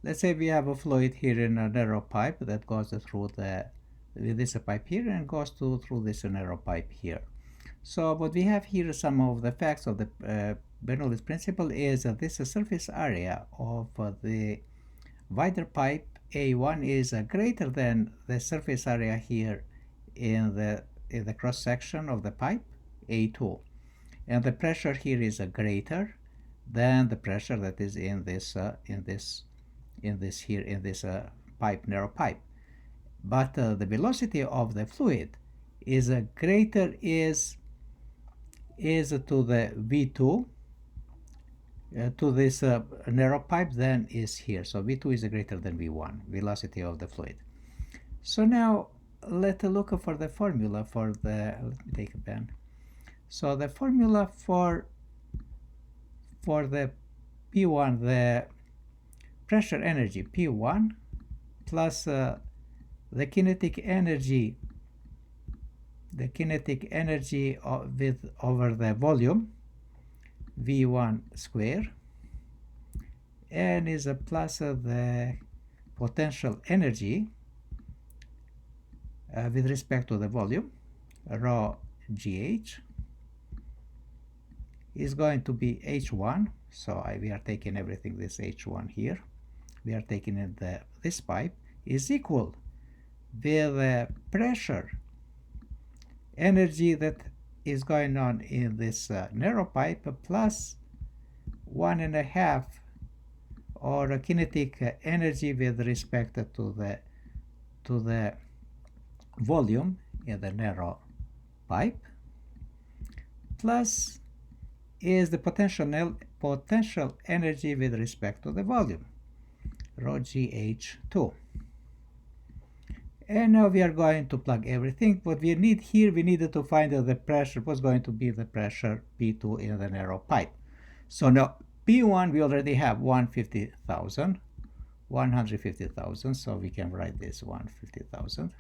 let's say we have a fluid here in a narrow pipe that goes through this pipe here and goes through this narrow pipe here. So what we have here, some of the facts of the Bernoulli's principle is that this surface area of the wider pipe A1 is greater than the surface area here in the cross section of the pipe A2, and the pressure here is greater than the pressure that is in this pipe, narrow pipe. But the velocity of the fluid is greater is to the V2 to this narrow pipe than is here. So V2 is greater than V1, velocity of the fluid. So now let's look for the formula for the, let me take a pen. So the formula for the P1, the pressure energy P1 plus the kinetic energy over the volume V1 square, and is a plus the potential energy with respect to the volume, rho GH, is going to be H1. So we are taking everything, this H1 here, we are taking in this pipe, is equal with the pressure energy that is going on in this narrow pipe plus 1.5 or kinetic energy with respect to the volume in the narrow pipe, plus is the potential energy with respect to the volume, rho GH2. And now we are going to plug everything. What we need here, we needed to find the pressure, what's going to be the pressure P2 in the narrow pipe. So now P1 we already have 150,000, so we can write this 150,000.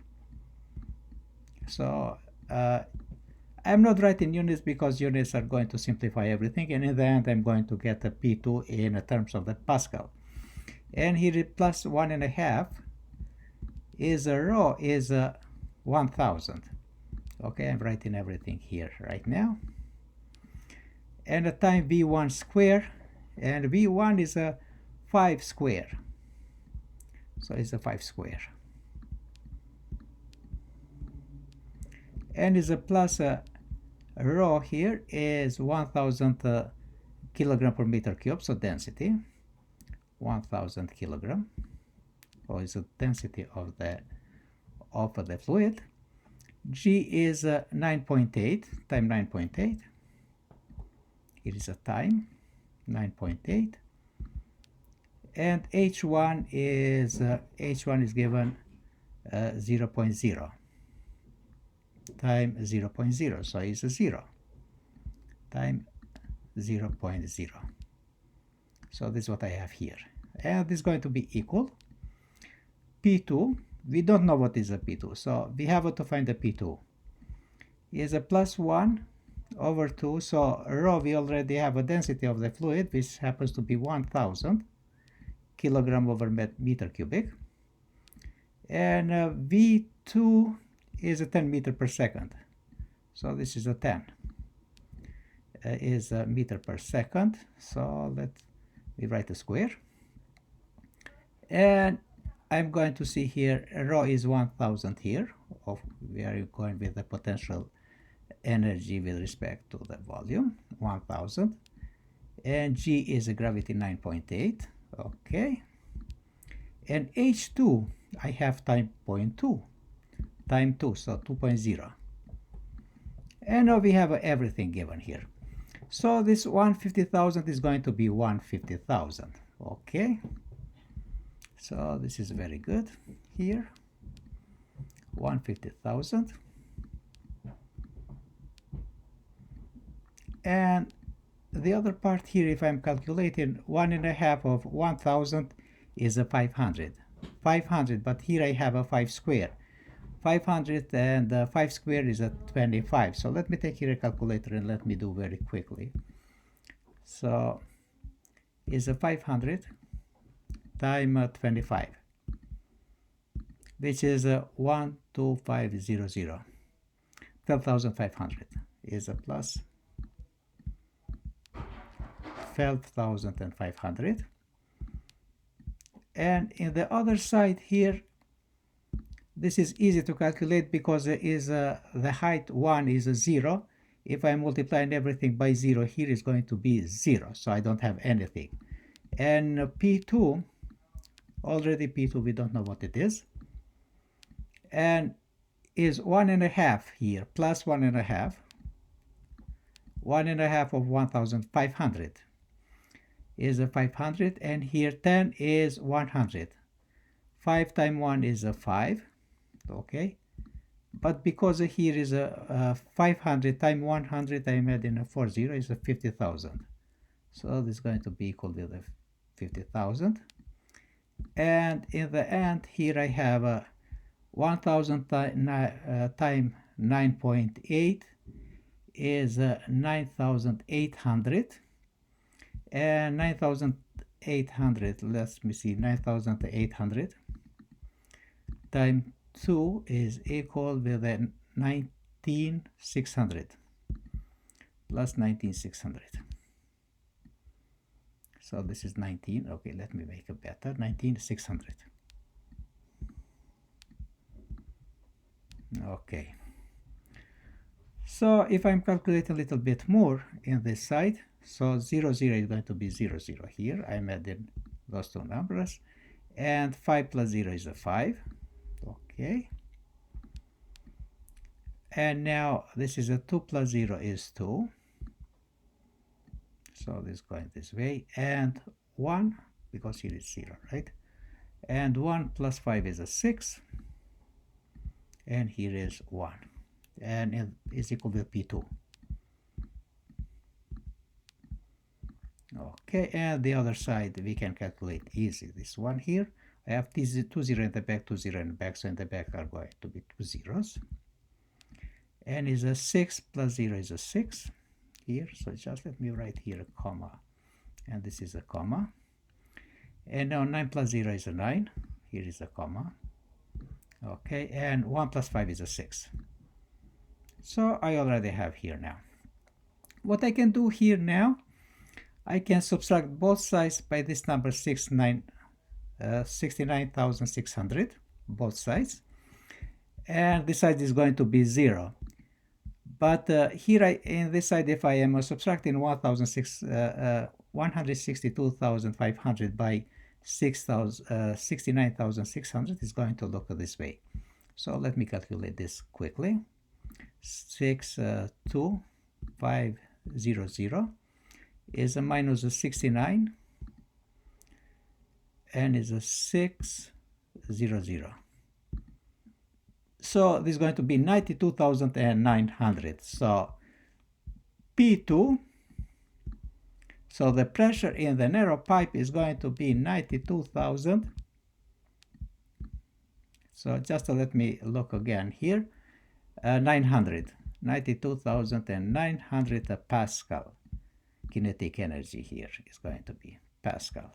So I'm not writing units because units are going to simplify everything, and in the end I'm going to get a P2 in terms of the Pascal. And here plus 1.5 is a rho is 1,000. Okay, I'm writing everything here right now. And the time V1 square, and V1 is a 5 square. So it's a 5 square. And is a plus rho here is 1,000 kilogram per meter cube, so density 1,000 kilogram. Or is the density of the fluid. G is 9.8 times 9.8. It is a time 9.8, and H1 is given 0.0 time 0.0, so it's a 0 time 0.0. So this is what I have here, and this is going to be equal P2. We don't know what is a P2, so we have to find the P2. Is a plus 1 over 2, so rho we already have a density of the fluid, which happens to be 1,000 kilogram over meter cubic, and V2 is a 10 meter per second, so this is a 10 is a meter per second. So let me write a square, and I'm going to see here rho is 1,000 here. We are going with the potential energy with respect to the volume, 1,000, and G is a gravity 9.8. Okay, and H2 I have time 0.2 time 2, so 2.0, and now we have everything given here. So this 150,000 is going to be 150,000. Okay, so this is very good here, 150,000. And the other part here, if I'm calculating 1.5 of 1,000 is a 500, but here I have a 5 square. 500 and 5 square is a 25. So let me take here a calculator and let me do very quickly. So is a 500 times 25, which is 12500. 12,500 is a plus 12,500. And in the other side here, this is easy to calculate because the height 1 is a 0. If I multiply everything by 0, here is going to be 0, so I don't have anything. And P2, already P2, we don't know what it is, and is 1.5 here, plus 1.5. 1.5 of 1,500 is a 500, and here 10 is 100. 5 times 1 is a 5, okay? But because here is a 500 times 100, I'm adding a 40 is a 50,000. So this is going to be equal to the 50,000. And in the end, here I have 1,000 times 9.8 is 9,800. And 9,800, let me see, 9,800 times 2 is equal with 19,600 plus 19,600. So this is 19. Okay, let me make it better. 19,600. Okay. So if I'm calculating a little bit more in this side, so 0, 0 is going to be 0, 0 here. I'm adding those two numbers. And 5 plus 0 is a 5. Okay. And now this is a 2 plus 0 is 2. So this is going this way. And 1, because here is 0, right? And 1 plus 5 is a 6. And here is 1. And it is equal to P2. Okay, and the other side we can calculate easy. This one here, I have 2 0 in the back, 2 0 in the back, so in the back are going to be 2 zeros. And is a 6 plus 0 is a 6 here, so just let me write here a comma, and this is a comma. And now 9 plus 0 is a 9, here is a comma. Okay, and 1 plus 5 is a 6. So I already have here now. What I can do here now, I can subtract both sides by this number 69,600, both sides. And this side is going to be 0. But here in this side, if I am subtracting 162,500 by 69,600, is going to look this way. So let me calculate this quickly. 62500 is a minus a 69 and is a 600. So this is going to be 92,900. So P2, so the pressure in the narrow pipe is going to be 92,000. So just let me look again here. 92,900 Pascal. Kinetic energy here is going to be Pascal.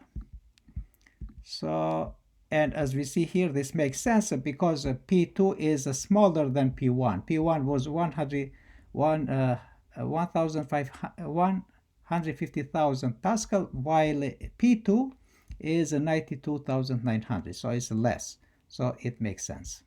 So, and as we see here, this makes sense because P2 is smaller than P1. P1 was 150,000 Pascal, while P2 is 92,900, so it's less. So it makes sense.